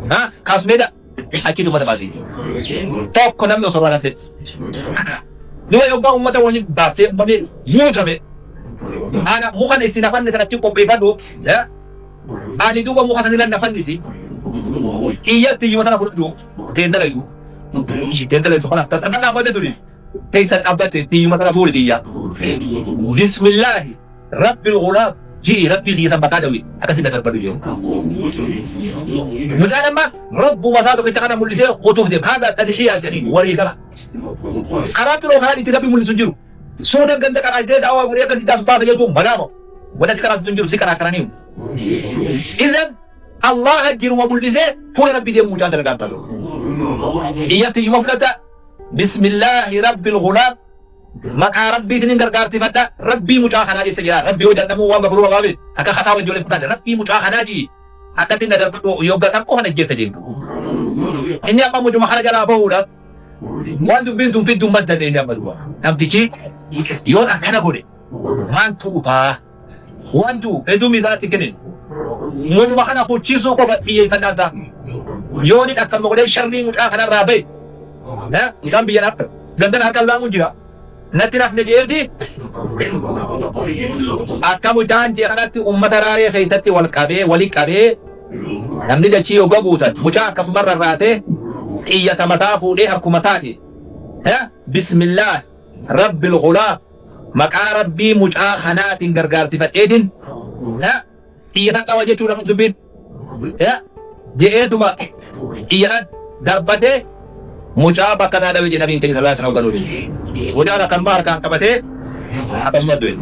ha kasmeda akidi mata basi tokko namno so wala set no yo ba ummata woni base babe yutame ana bukan isinapan sa tipo pegado ya ani duga mo kanila na panditi iya ti yuna na burdo tenda layu tenda layu kana tanda ba de duri kaysa abate ti yuna na burdi ya bismillah rabbil ghulab ji rabbi di tambah dawi akan tidak terpenuhi misalnya mah rabbu wasatu kita kana mulise qutuh de hada tadhiya jani wali kala karatu lo hadi tidak mulih sunjuru soda ganda kana ide dawa gure kan tidak start ya tu banamo wala kana sunjuru sikana karani idan Allah ajir wa mulise pura rabbi dia mujan daga talo iya ti mafata bismillah rabbil ghulab maka rabbi dinin gargarti mata rabbi mutakhanaji saja rabbi wajan namu wa gabru gabi aka khatawa jole putada rabbi mutakhanaji aka tinda da ko yoga kan ko hana jeta jeng ini apa mu cuma kharaja la bawda wandu bintu pintu madda de ndamba duwa am tici yon akana gode mantu ba wandu edu mi dati kenin mun makana ko ciso ko ba fiye tanata yoni akal mo gode sharri mutakhana rabe ha kan biyan akta dandan akal langu jira nanti nak nejeti akamu janji kanati ummata rare faitati wal kabe wali kabe namni da ciyo gabuta muta kam barrate iya tamata fude akumatati ha bismillah rabbil ghulab maka rabbi muta hanatin gargarti fadedin ha iya tawaje tu lam zubin ya je itu ba iya darbade muta bakana da wiji nabi sallallahu alaihi wasallam udah akan barka kabate akan madun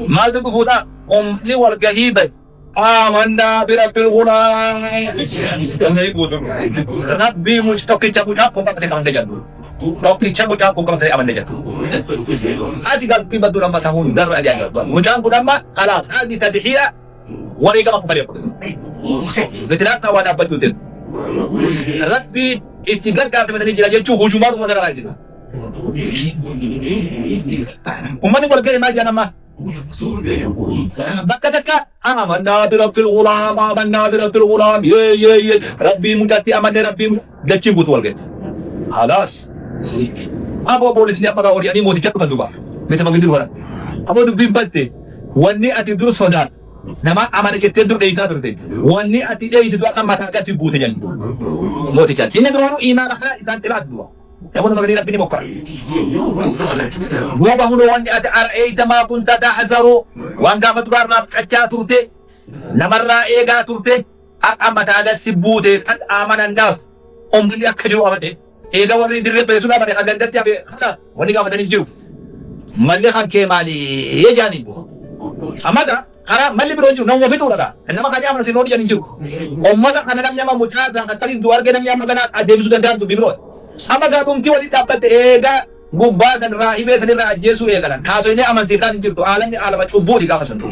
mazu buda umti wal gahiba amanna bi rabbil ghulab ngai budu rabbi mustaqi cabuta ko bakate kan dejan dokti cabuta ko bakate aman dejan adi gal tiba dura matahun dar aja mujan budama ala adi tadhiya wari ga makbari ko zetirata wada batudin rabbi istiqlal ka tebani jira ju hujumat mo dara rajida umani wal gari ma jana ma bakataka amanna bi rabbil ghulab amanna bi rabbil ghulab ye rabbi mutati amanna rabbi gachi but wal gari halas abo polis ni apa ka ori ani mo dicap kan duba meta magidu wala abo du bimbate wanni ati durus fadat nama amane ke tedur de ita turde wanni ati de itu akan mata ka tibute jan mo tikat ini dro ina la dan tirat dua ya bono ngani rabbi ni mokka wa bahunu wanni ati araita ma kunta tahzaru wanga matbar na kacha turte namarra ega turte amata ada sibute kad amanan das omgi akaju amade ega wani dirre pe suna bane agan dasti abe wani ga madani jiu malle khan ke mali ye jani amada karena mali beronju nong wabi tu lada, nama kaja mana si nori jadi juk, omada karena namanya mamuja, dan kali dua orang namanya magana ada sudah dan tu bibro, sama gabung kiwa di sapat ega gumba dan rahibe dan raja Yesus ya kan, kasusnya aman setan itu, alamnya alamat cubu di kawasan tu,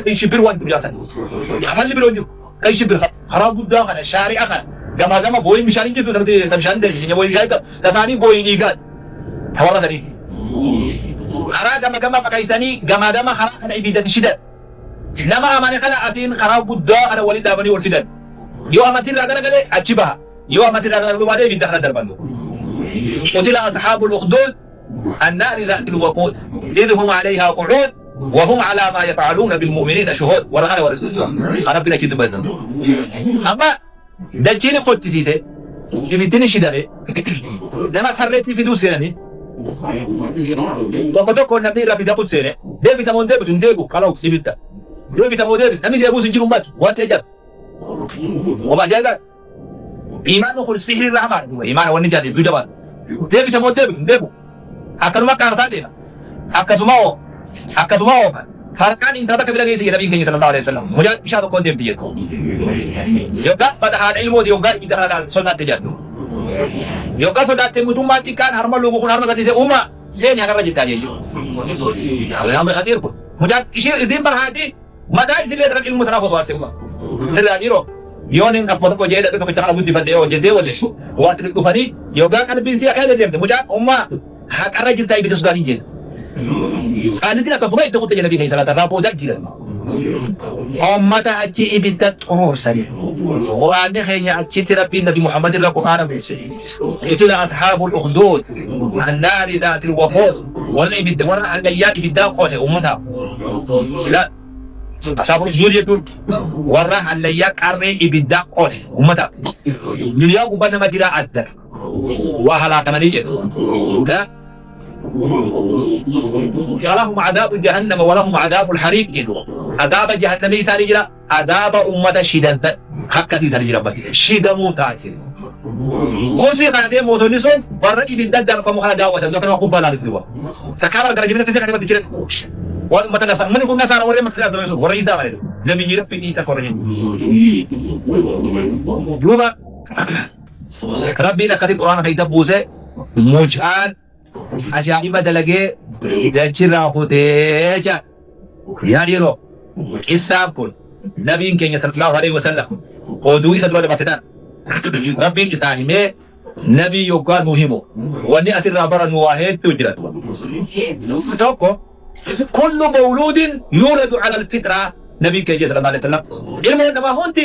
isipir wan tu biasa tu, mali beronju, isipir haram buddha kan, syariah kan, gama-gama boy misalnya itu nanti misalnya jadi boy itu, tapi boy igat, hawala tadi, arah gama-gama pakai sani, gama-gama haram ada ibadah syidat. Nama amane kana atin khara budda ada wali dabani urtidan yo amatin ragana gale ajiba yo amatin ragana wade binta khara darbandu qutila ashabul ukhdud النار ذات الوقود إذ هم عليها قعود وهم على ما يفعلون بالمؤمنين شهود ولا ورسول أنا بنا كده بدن أما ده جيل خد تسيته يبتني شداره ده ما خرجت في دوس يعني وقد كنا نبي ربي دابو سنة ده بيتامون ده بدون ديجو كلاو يبتا ده بيتامون ده نبي دابو سنجيرون بات واتجاب وبعدين إيمان خل سحر الرحمن إيمان وني جاتي بيتامون ده بيتامون ده بدون ديجو أكلوا كارثة ده أكلوا harkan inta tak bilang itu Nabi sallallahu alaihi wasallam mujad bisa to kondem dia yoga pada ilmu yoga kita ada sunnah tidak Yookaan sodaatee mootummaan xiqqaan harma lubbuu kun harma gadhiisee uumaa seeni hakarra jettaa jechuudha. Mucaan ishee ittiin barhaati mataa isillee dara ilmu tanaaf osoo asii uumaa. Irraa jiroo yoon hin afoo tokko jedhee tokko itti kana guddifadhee hojjetee wale waan xixiqqoo dhufanii yookaan kan biisii akka deemte mucaan uumaa hakarra jettaa ibidda sodaan hin jenna. Ani tidak apa itu kita jadi kita kata rapo dah jiran. Umat aci ibidda turur saja. Orang hanya aci terapi Nabi Muhammad dalam Quran besi. Itulah ashabul ukhdud. An-nar datil waqud. Wal ibidda wala al-layat ibidda qawse ummata. La ashabul ukhdud itu wala al-layat karne ibidda qawse ummata. Dunia umpama madira adar. Wahala kanani je. Dah لهم عذاب جهنم ولهم عذاب الحريق عذاب جهنم ترجع عذاب أمة شدة حقا ترجع شدة متاثر وسي قاعدين موتونيسون برا يبدأ فمخنا دعوة لكن أقوم بلا نسوا تكرر درجة في كلمة تجري ومثلا من يكون مثلا ورا مثلا ورا يدعى لم يجرب بني تفرجين جوا ربي لقد القرآن كتاب بوزة مجان ajaa'ibaa dalagee dachirraa kutee jira. Yaa dhiiroo qissaan kun nabiin keenya sallallahu alaihi wasallam oduu isa dura dabateedhaan rabbiin isaa himee nabii yookaan nu himu wanni asirraa barannu waa hedduu jira. Tokko kullu mawluudin yuuladu ala alfitraa nabiin keenya sallallahu alaihi wasallam ilma namaa hundi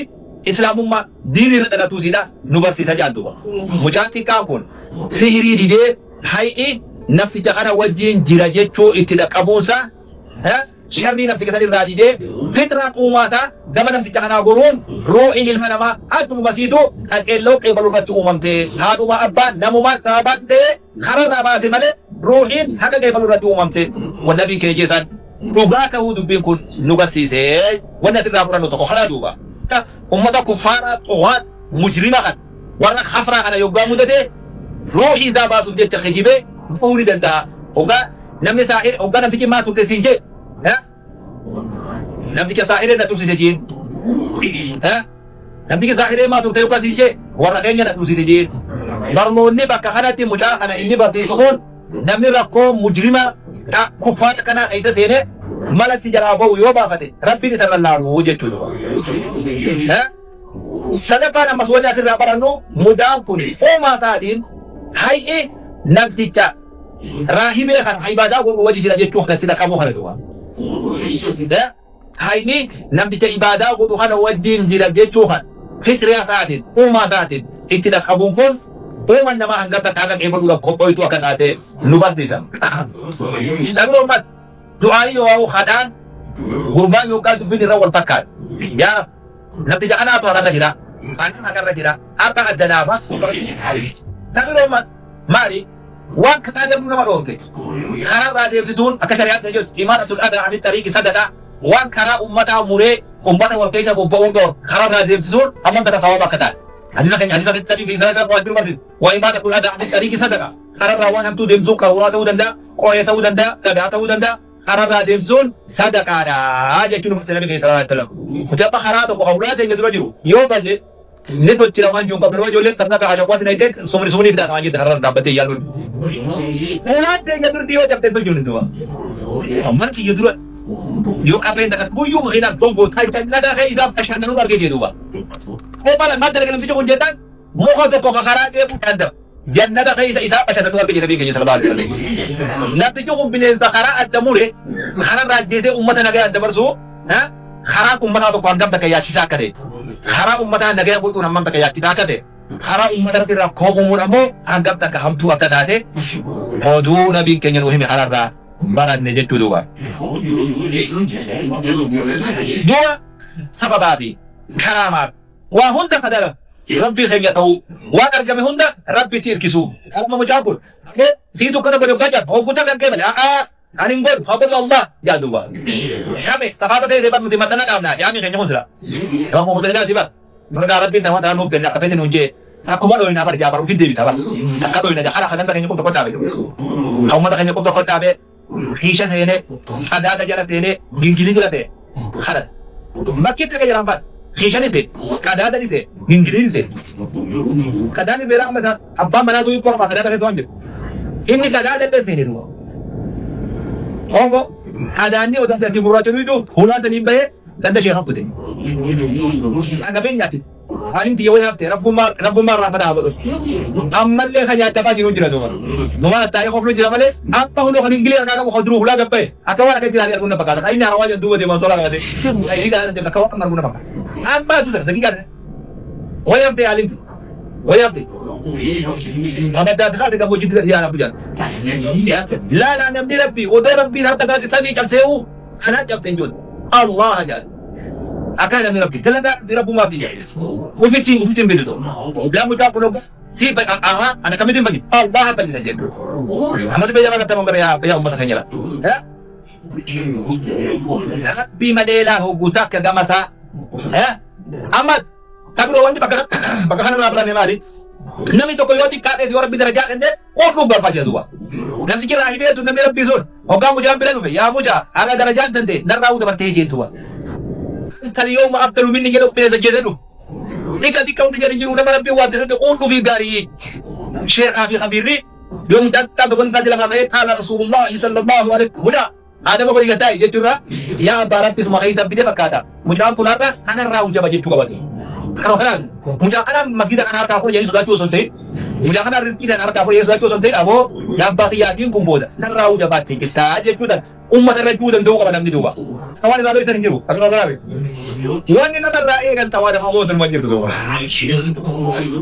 islaamummaa diinii irra dhalatuusidha nu barsiisa jaantuba. Mucaan xiqqaa kun sihirii didee hay'i nafsi jaqana wajjin jira jechuu itti dhaqqabuunsa sharrii nafsi gatanii irraa didee fitraa uumataa gama nafsi jaqanaa goruun roo'iin ilma namaa adduma masiituu qaqqeelloo qeebalu irratti uumamte haadhuma abbaan namumaan taabattee kararraa baate malee roo'iin haqa qeebalu irratti uumamte wanta nabiin keenya jeesaan dhugaa ta'uu dubbiin kun nu barsiisee wanta ati irraa furannu tokko kanaa duuba ummata kuffaaraa xuwaan mujrima kan warra hafraa kana yoggaa mudatee روحي إذا باسو جت خجيبه أولي دندا أوغا نمني ساحر أوغا نمتي ما تكتسين جي ها نمتي ساحر لا تكتسين جي ها نمتي ساحر ما تكتسين جي ورقيني لا تكتسين جي برموني بكهانتي مجا أنا إني برتي تقول نمني ركو مجرمة كفات كنا إيدا تينه مالا سجرابو يوبا فتي ربي نتغلى وجهتو ها سنفانا مسودات الرابرانو مدام كوني فوما تادين هاي نفسيتا راهبه خان عباده وجه جدا جتو كان سيدا كامو خنا دوا سيدا هاي ني نمتي عباده وخنا ودين جدا جتو خان فكريا تادين فوما تادين اتدا ابون فوز توما نما انغتا تاغا ايبلو لا كوبوي تو كان اتي نوباتيتا دغلو مات دعاي او خدان غربان يوكال في الرول بكات يا نتيجة أنا أتوقع رجلا أنت أكره رجلا أبغى الجنابة تقولون ماري وان كتاجر من ما قلت أنا بعد يبدون أكثر يا سيد إيمان رسول الله عن الطريق صدقة وان كرا أمته أموره أمته وكيله وبوندو كرا بعد يبدون أمام ترى ثواب كتار عندنا كان عندنا الطريق في كذا واجب مرد وإيمان رسول الله عن الطريق صدقة كرا روان هم تودم زوكا وراده ودندا كويس ودندا تبعته ودندا harap ademzon sadaqara aja kinu fasalami ke taala mujaba harato ko awra te ngedro diu yo balle ne to tira wan jumpa bro jole karna ka aja kwasi naite somri da kanji dharar dabate yalu na te ngedro diu jab te to junu to amar ki yedro yo apen da bu yo ina dongo thai tan da ke ida ashana no barke jedu ba ko bala madar ke video jetan mo ko to ko kara ke bu tanda جنة غير إذا أتت النبي النبي صلى الله عليه وسلم لا تجوم بين الذكراء الدمورة خرا راجدة أمتنا جاء الدمرزو ها خرا أمتنا تو قاندم تكيا شيشا كده خرا أمتنا نجاء بقول هم تكيا كذا كده خرا أمتنا سيرا كوكو مرامو عندم تك هم تو أتدا ده هدو نبي كنيا وهم خرا را بارد نجد تلوه جوا سبب هذه كرامات وهم تقدر ربي خير يتو وأنا جمع هندا ربي تيركسو أنا مجابر سيدو كنا بدو كذا هو فوتا كان كذا أنا نقول خبر الله يا دوبا يا مي استفادة ده زبادة مدي متنا كامنا يا مي كنيا هندا kamu mau belajar sih pak mendarat di tempat anu benda apa ini nunje aku mau doain apa jabar mungkin dewi sabar aku doain aja kadang kadang nyukup kota be kamu mau tanya nyukup kota be hishan ini ada jalan ini gini gini lah deh kadang makin terkejut lambat Kishanite, Kadadanise, Ingilise, Kadani Veramada, Abamanazu Korma, Kadadani. In the Kadada Definido. Ogo, Adani was at the Muratudo, Hula the Nimbe, than the Jehapudding. And the Benyati. I think you have Terapuma Rapana. I'm not the Hayataba Udra. No one type of Javales, I'm Paulo and English and I will do Lagape. I can't get the Pacana. I know what you do with the Masola. I got the Pacana. I'm bad to the Why am they adding? Why am they? I'm at that heart of Yarabujan. Lana and Dilapi, whatever be after that, Sadi can say, oh, and I jumped in you. Allah. Akan ang nilapit. Talaga, sila bumati. Huwag yung binuto. Bilang mo ka puno ba? Si anak kami din bagi. Allah pa nila dyan. Amat ba yung tamang kaya umata kanya. Ha? Bi Manila hugutak ka gamasa. Ha? Amat. Taguloan di pagkakanan na pala ni Marit. Namin to koyote kate di orang bidara jakan deh. Aku berfajar dua. Dan sekira ini tu sampai lebih zor. Orang muda bilang ya muda. Ada darajat nanti. Narau dapat teji tua. اليوم أكثر مني يلو بيدا جدلو لكن دي كون جاري جنو نمر بيوات هذا أونكو بيجاري شيخ أبي خبيري يوم دكتا بكون كذا لما قال رسول الله صلى الله عليه وسلم هذا ما بقول كتاي جتورا يا بارات في سماعي تبدي بكاتا مجرم كل ناس أنا راو جاب جتوا بدي كان مجرم أنا مكيدا أنا أرتاحو يعني سودا شو سنتي مجرم أنا رنتي أنا أرتاحو يعني سودا شو سنتي أبو yang bagian kumboda أنا راو جاب بدي كستا جتوا umat terjudan doa pada nanti doa. Awal itu itu ngiru, aku tahu. Wan ini nara kan tawar kamu tu manjir doa.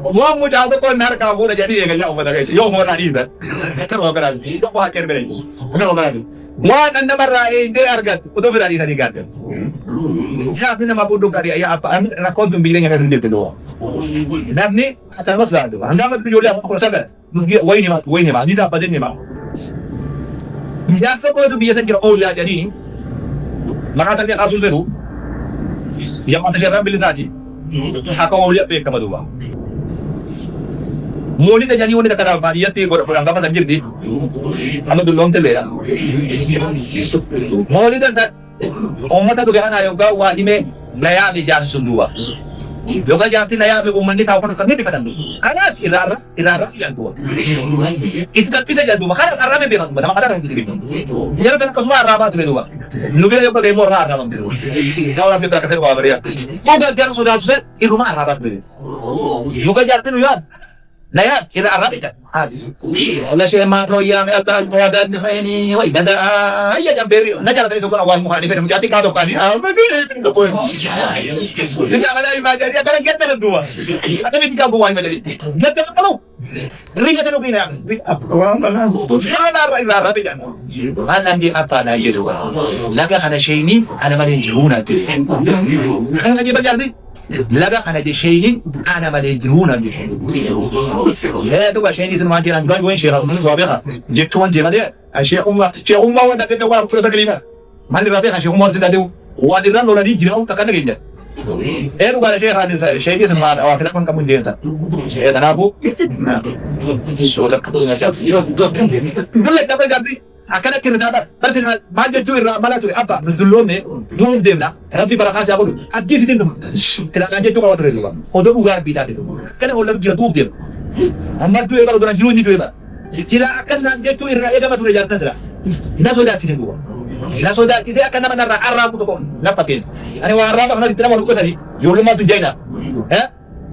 Wah muda tu kau nak kamu dah jadi kan jauh pada itu. Yo mau nari dah. Terus kan, itu apa hacker beri. Benar benar. Wan anda nara ini argat, udah berani tadi kan. Siapa nama bodoh kali ayah apa? Anda kau tu bilang yang rendah tu doa. Namni atas masalah tu. Anda mesti jual apa sahaja. Wah ini mah, ini apa ini mah. Biasa itu biasa kira lihat jadi ini maka terlihat kasus baru yang terlihat beli saja aku mau lihat pek kamu dua mau lihat jadi wanita kata apa dia tiga orang apa tak jadi anu dulu ontel ya mau lihat orang tu kan ayam kau wah ini naya di jalan dua Yoga jati naya be umandi tahu kan di depan tu. Karena irara yang tua. Itu tapi dah jadu makanya arah be bilang, makanya orang itu gitu. Dia kan keluar arah tu dua. Lu biar yoga demo arah dalam tu. Kalau kita kata apa dia. Yoga dia sudah sukses di rumah arah tu. Yoga jati lu ya. Naya kira arah itu. Allah saya matro yang ada ini, wah ada ayah jam beri. Nak jalan itu kan awal muka di beri menjadi kado kan. Begitu pun. Jangan ada ibadah dia kan kita berdua. Ada kita buat ibadah itu. Kita kalau ringan terus bina. Orang mana? Jangan ibadah tidak. Mana dia apa nak jadi juga. Laga kana shay ni ana mali jiruna tu. Kan jadi bagian ni. Laga kana di shay ana mali jiruna tu. Ya tu kan shay ni semua jiran gak gue shay ramu sahaja. Jeptuan jiran dia. Shay umma wanda kita orang pura kelima. Mandi rapi shay umma tidak ada. Wadiran lola di jiran tak kena gini. Bukan shay hadis saya. Shay ni semua awak tidak pun kamu dia tak. Shay tanah aku. Sudah ketemu siapa? Boleh tak berganti. Akan kira dapat. Tapi macam tu mana tu apa? Dulu ni, dulu dia nak. Tapi para kasih aku tu. Adi itu tu. Tidak aja tu kalau terlalu. Kodoh bukan bida itu. Kerana orang dia tu dia. Amal tu kalau orang juru ni tu dia. Tidak akan nanti tu ira ega matu dia jantan saja. Tidak sudah tidak buat. Tidak sudah tidak akan nama Arab tu pun. Nampakin. Ani orang Arab kalau tidak mahu tadi. Juru matu jaina.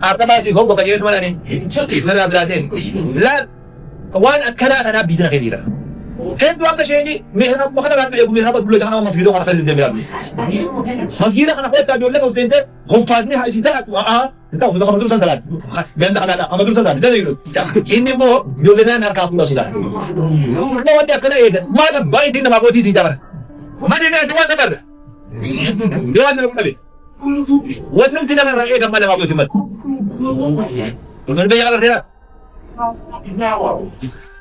Arab masih kau bukan jadi mana ni? Tidak ada sen. Lan, kawan akan ada bida kira. Kan tu apa sih? Mereka makan apa? Mereka boleh jangan masuk itu orang lain dia. Masih nak apa? Tak boleh masuk itu. Kompas ni harus kita tu. Entah untuk orang tu sangat. Benda ada, orang tu sangat. Jadi itu. Ini mo boleh nak kapula sudah. Mau dia kena ada. Mana baik dia nak buat itu tidak. Mana dia ada mana ada. Dia ada apa ni? Wasan tidak mana ada mana buat itu. Betul dia yang ada.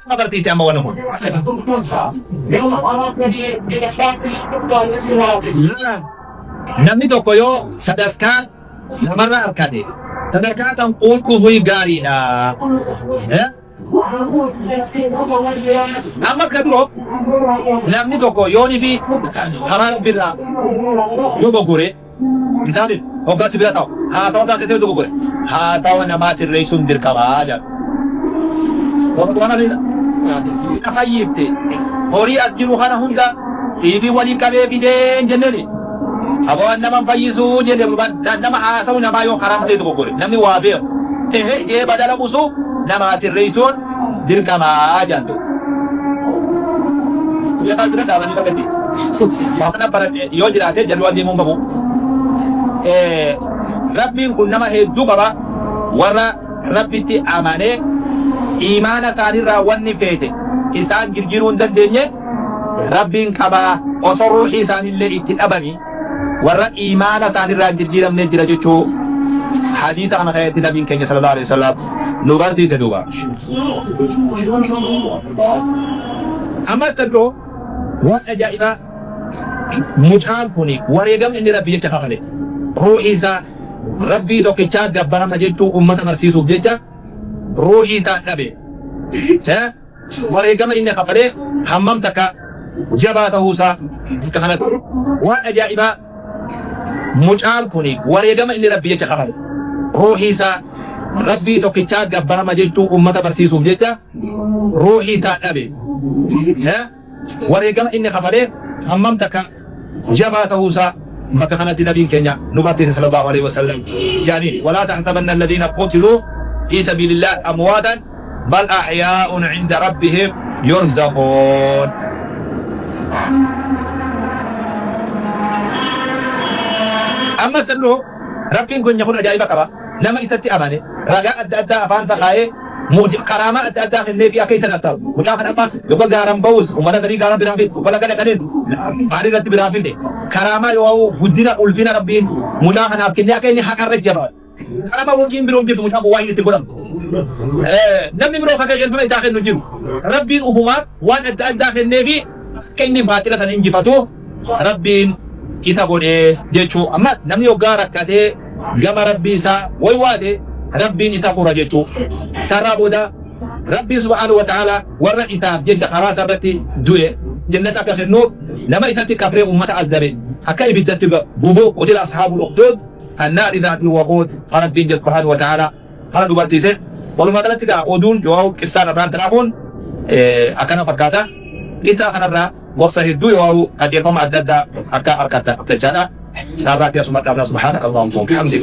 Apa arti tema warna pun? Namni to koyo sadarkan namara arkade. Sadarkan tang ulku hui gari na. Amma kadro. Namni to koyo ni bi amar birra. Yo bogure. Intaani hoggaatti bira ta'u haa ta'u taatee ta'u tokko haa ta'u namaatiin reessuun dirqamaa jedha. Fayyifte horii as jiru kana hunda dhiibii walii qabee bideen jenneen abawaan nama fayyisuu jedhe nama haasa'u namaa yoo karaa ta'e tokko namni waa beeku jee badala buusu namaatiin reessuun dirqamaa jedhu. Yoo jiraate jalwaa deemuun qabu. Rabbiin kun nama hedduu qaba warra rabbitti amanee imaana isaanirraa wanni feete isaan jijjiiruu hin dandeenye rabbiin qabaa osoo ruuxii isaanillee itti dhabanii warra imaana isaanirraa hin jijjiiramne jira jechuu hadiisa kana keessatti nabiin keenya sallallahu alaihi wasallam nu barsiise duuba. Amma tadoo waan ajaa'ibaa mucaan kuni wareegama inni rabbi jecha kafale ruuxii isaa rabbii tokkichaa gabbarama jechuu ummata barsiisuuf jecha ruuxii isaa dhabe. Wareegama inni kafalee hammam takka jabaa ta'uusaa kanatti waan ajaa'ibaa mucaan kuni wareegama inni rabbi jecha kafale ruuxii isaa rabbii tokkichaa gabbarama jechuu ummata barsiisuuf jecha ruuxii isaa dhabe. Wareegama inni kafalee hammam takka jabaa ta'uusaa bakka kanatti nabiin keenya nu barsiise sallallahu alaihi wasallam yaani walaa tahsabanna alladhina qutiluu fi sabilillahi amwaatan bal ahyaa'un 'inda rabbihim yurzaquun. Amma salloo rabbiin keenya kun ajaa'iba qaba nama isatti amane ragaa adda addaa afaan saqaa'ee karama adda addaa kennee fi akka isa dhaabtaa'u guddaa kan ammaa yookaan gaaraan ba'uus ummata garii gaaraan biraan fi uffata gada gadeen baadii irratti biraan finde karama yoo guddina ulfina rabbiin mudaa kanaaf kennee akka inni haqarra jabaa karama wajjin biroon jirtu mudaa waa inni itti godhamu. Namni biroo kan kennu isaa kennu jiru rabbiin uumamaa waan adda addaa kennee fi akka inni baatila kan injifatu rabbiin isa godhee jechuu amma namni yoggaa rakkatee gama rabbii isaa way waade rabbiin isa fura jechuu karaa booda rabbii subhaanahu wa ta'ala warra isaaf jecha karaa irratti du'e jannata akka kennuuf nama isatti kafree ummata azzabe akka ibiddatti bubuu qutila ashaabul uqduud annaari dhaatul waquud rabbiin subhaanahu wa ta'ala kana dubartiise walumaa galatti oduun yoo qissaan irraan tanaafuun akkana fakkaata isa kanarraa gorsa hedduu yoo qajeelfama adda addaa akka harkata jechaadha. Naarraa keessumatti abnaa subhaanaka Allahumma wa bihamdik.